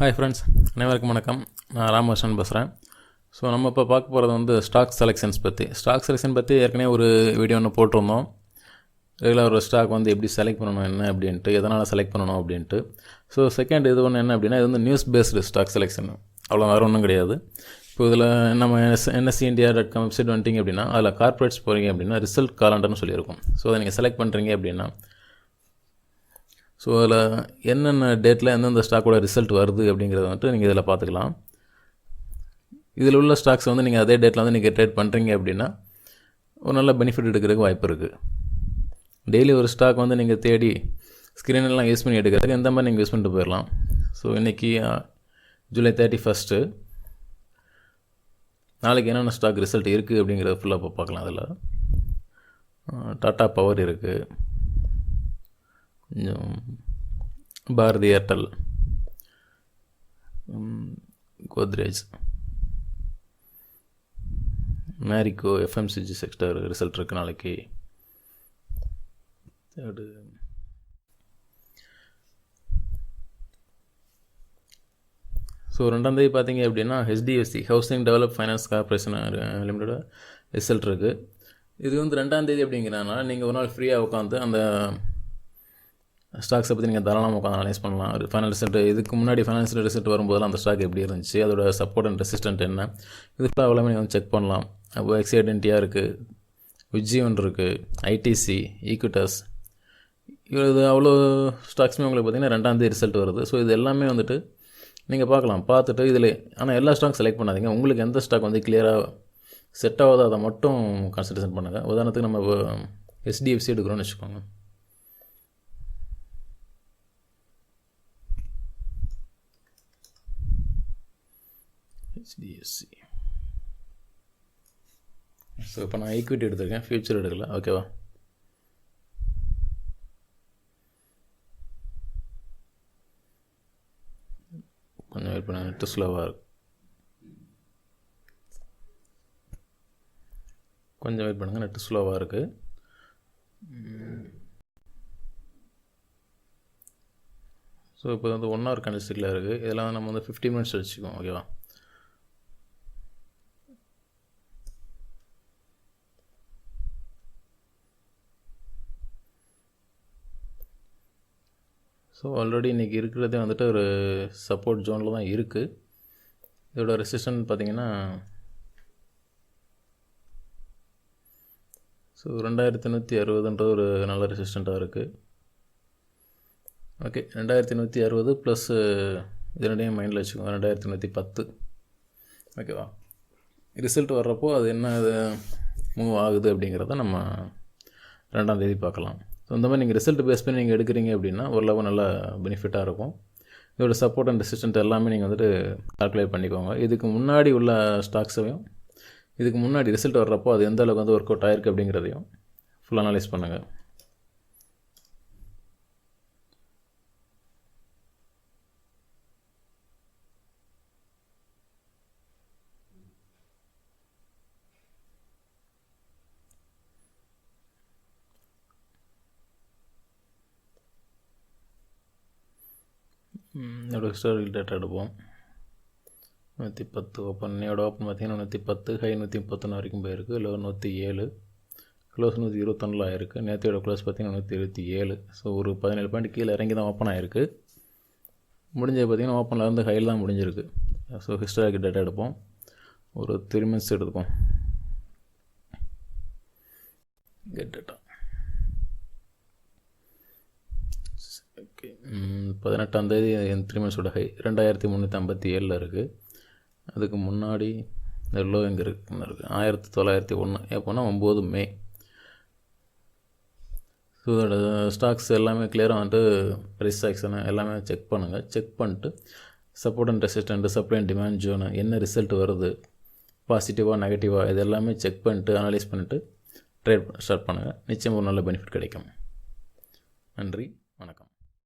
Hi friends, அனைவருக்கும் வணக்கம். நான் ராமகிருஷ்ணன் பேசுகிறேன். ஸோ நம்ம இப்போ பார்க்க போகிறது வந்து ஸ்டாக் செலெக்ஷன்ஸ் பற்றி. ஸ்டாக் செலெக்ஷன் பற்றி ஏற்கனவே ஒரு வீடியோ ஒன்று போட்டிருந்தோம். ரெகுலர் ஒரு ஸ்டாக் வந்து எப்படி செலக்ட் பண்ணணும் என்ன அப்படின்ட்டு, எதனால் செலக்ட் பண்ணணும் அப்படின்ட்டு. ஸோ செகண்ட் இது ஒன்று என்ன அப்படின்னா, இது வந்து நியூஸ் பேஸ்டு ஸ்டாக் செலெக்ஷன், அவ்வளோ வேறு ஒன்றும் கிடையாது. இப்போ இதில் நம்ம NSEindia.com வெப்சைட் வந்துட்டிங்க அப்படின்னா, அதில் கார்ப்பரேட்ஸ் போகிறீங்க அப்படின்னா ரிசல்ட் காலண்டர்னு சொல்லியிருக்கும். ஸோ அதை நீங்கள் செலக்ட் பண்ணுறீங்க அப்படின்னா, ஸோ அதில் என்னென்ன டேட்டில் எந்தெந்த ஸ்டாக்கோட ரிசல்ட் வருது அப்படிங்கிறத வந்துட்டு நீங்கள் இதில் பார்த்துக்கலாம். இதில் உள்ள ஸ்டாக்ஸ் வந்து நீங்கள் அதே டேட்டில் வந்து நீங்கள் ட்ரேட் பண்ணுறீங்க அப்படின்னா ஒரு நல்ல பெனிஃபிட் எடுக்கிறதுக்கு வாய்ப்பு இருக்குது. டெய்லி ஒரு ஸ்டாக் வந்து நீங்கள் தேடி ஸ்க்ரீனெல்லாம் யூஸ் பண்ணி எடுக்கிறதுக்கு எந்த மாதிரி நீங்கள் யூஸ் பண்ணிட்டு போயிடலாம். ஸோ இன்றைக்கி ஜூலை 31, நாளைக்கு என்னென்ன ஸ்டாக் ரிசல்ட் இருக்குது அப்படிங்கிறத ஃபுல்லாக இப்போ பார்க்கலாம். அதில் டாட்டா பவர் இருக்குது, கொஞ்சம் Bharti Airtel, Godrej, Marico, FMCG sector result இருக்குது நாளைக்கு. தேர்டு ஸோ 2ஆம் தேதி பார்த்தீங்க அப்படின்னா HDFC housing develop finance corporation லிமிட்டோட ரிசல்ட் இருக்குது. இது வந்து 2ஆம் தேதி அப்படிங்கிறனால நீங்கள் ஒரு நாள் ஃப்ரீயாக உட்காந்து அந்த ஸ்டாக்ஸை பற்றி நீங்கள் தாராளமாக உட்காந்து அனலைஸ் பண்ணலாம். ஃபைனல் ரிசல்ட் இதுக்கு முன்னாடி ஃபைனான்ஷியல் ரிசல்ட் வரும்போதெல்லாம் அந்த ஸ்டாக் எப்படி இருந்துச்சு, அதோட சப்போர்ட் அண்ட் ரெசிஸ்டன்ட் என்ன, இதுக்குள்ள அவ்வளோமே நீங்கள் வந்து செக் பண்ணலாம். அப்போ எக்ஸைடென்டியாக இருக்குது, விஜிஒன் இருக்குது, ITC, ஈக்விட்டஸ், இது அவ்வளோ ஸ்டாக்ஸுமே உங்களுக்கு பார்த்திங்கன்னா 2ஆம் தேதி ரிசல்ட் வருது. ஸோ இது எல்லாமே வந்துட்டு நீங்கள் பார்க்கலாம். பார்த்துட்டு இதில் ஆனால் எல்லா ஸ்டாக் செலக்ட் பண்ணாதீங்க. உங்களுக்கு எந்த ஸ்டாக் வந்து கிளியராக செட் ஆகாதோ அதை மட்டும் கன்சிடரேஷன் பண்ணுங்கள். உதாரணத்துக்கு நம்ம HDFC எடுக்கிறோன்னு வச்சுக்கோங்க. HDFC. ஸோ இப்போ நான் ஈக்விட்டி எடுத்திருக்கேன், ஃபியூச்சர் எடுக்கல. ஓகேவா? கொஞ்சம் வெயிட் பண்ண, நெட்டு ஸ்லோவாக இருக்குது. கொஞ்சம் வெயிட் பண்ணுங்கள், நெட்டு ஸ்லோவாக இருக்குது. ஸோ இப்போ வந்து 1 hour கண்டிஸ்டிக்கில் இருக்குது. இதெல்லாம் நம்ம வந்து 50 minutes வச்சுக்குவோம். ஓகேவா? ஸோ ஆல்ரெடி இன்றைக்கி இருக்கிறதே வந்துட்டு ஒரு சப்போர்ட் ஜோனில் தான் இருக்குது. இதோட ரெசிஸ்டன்ட் பார்த்திங்கன்னா ஸோ 2160 ஒரு நல்ல ரெசிஸ்டண்ட்டாக இருக்குது. ஓகே, 2160 ப்ளஸ் இது ரெண்டையும் மைண்டில் வச்சுக்கோங்க, 2110. ஓகேவா? ரிசல்ட் வர்றப்போ அது என்ன அது மூவ் ஆகுது அப்படிங்கிறத நம்ம 2ஆம் தேதி பார்க்கலாம். ஸோ இந்த மாதிரி நீங்கள் ரிசல்ட் பேஸ் பண்ணி நீங்கள் எடுக்கிறீங்க அப்படின்னா ஓரளவு நல்ல பெனிஃபிட்டாக இருக்கும். இதோட சப்போர்ட் அண்ட் ரெசிஸ்டன்ட் எல்லாமே நீங்கள் வந்துட்டு கால்குலேட் பண்ணிக்கோங்க. இதுக்கு முன்னாடி உள்ள ஸ்டாக்ஸையும் இதுக்கு முன்னாடி ரிசல்ட் வர்றப்போ அது எந்த அளவுக்கு வந்து ஒர்க் அவுட் ஆகிருக்கு அப்படிங்கிறதையும் ஃபுல் அனலைஸ் பண்ணுங்கள். இதோட ஹிஸ்டாரிக்கல் டேட்டா எடுப்போம். 110 ஓப்பன், என்னோட ஓப்பன் பார்த்திங்கன்னா 110, ஹை 131 வரைக்கும் போயிருக்கு. லோ 107, க்ளோஸ் 121 ஆயிருக்கு. நேற்றையோட க்ளோஸ் பார்த்திங்கன்னா 127. ஸோ ஒரு 17 பாயிண்ட் கீழே இறங்கி தான் ஓப்பன் ஆகிருக்கு. முடிஞ்சது பார்த்திங்கன்னா ஓப்பனில் இருந்து ஹையில் தான் முடிஞ்சிருக்கு. ஸோ ஹிஸ்டாரிக்கல் டேட்டா எடுப்போம். ஒரு 3 months எடுப்போம். Get data. ஓகே, 18ஆம் தேதி 3 months ஹை 2357 இருக்குது. அதுக்கு முன்னாடி லோ எங்கே இருக்குது 1901. எப்போனா 9 May. ஸோ இதோட ஸ்டாக்ஸ் எல்லாமே கிளியராக வந்துட்டு ப்ரைஸ் ஆக்ஷனை எல்லாமே செக் பண்ணுங்கள். செக் பண்ணிட்டு support and resistant, supply and demand zone என்ன ரிசல்ட் வருது, பாசிட்டிவாக நெகட்டிவாக, இது எல்லாமே செக் பண்ணிட்டு அனலைஸ் பண்ணிவிட்டு ட்ரேட் ஸ்டார்ட் பண்ணுங்கள். நிச்சயம் ஒரு நல்ல பெனிஃபிட் கிடைக்கும். நன்றி, வணக்கம்.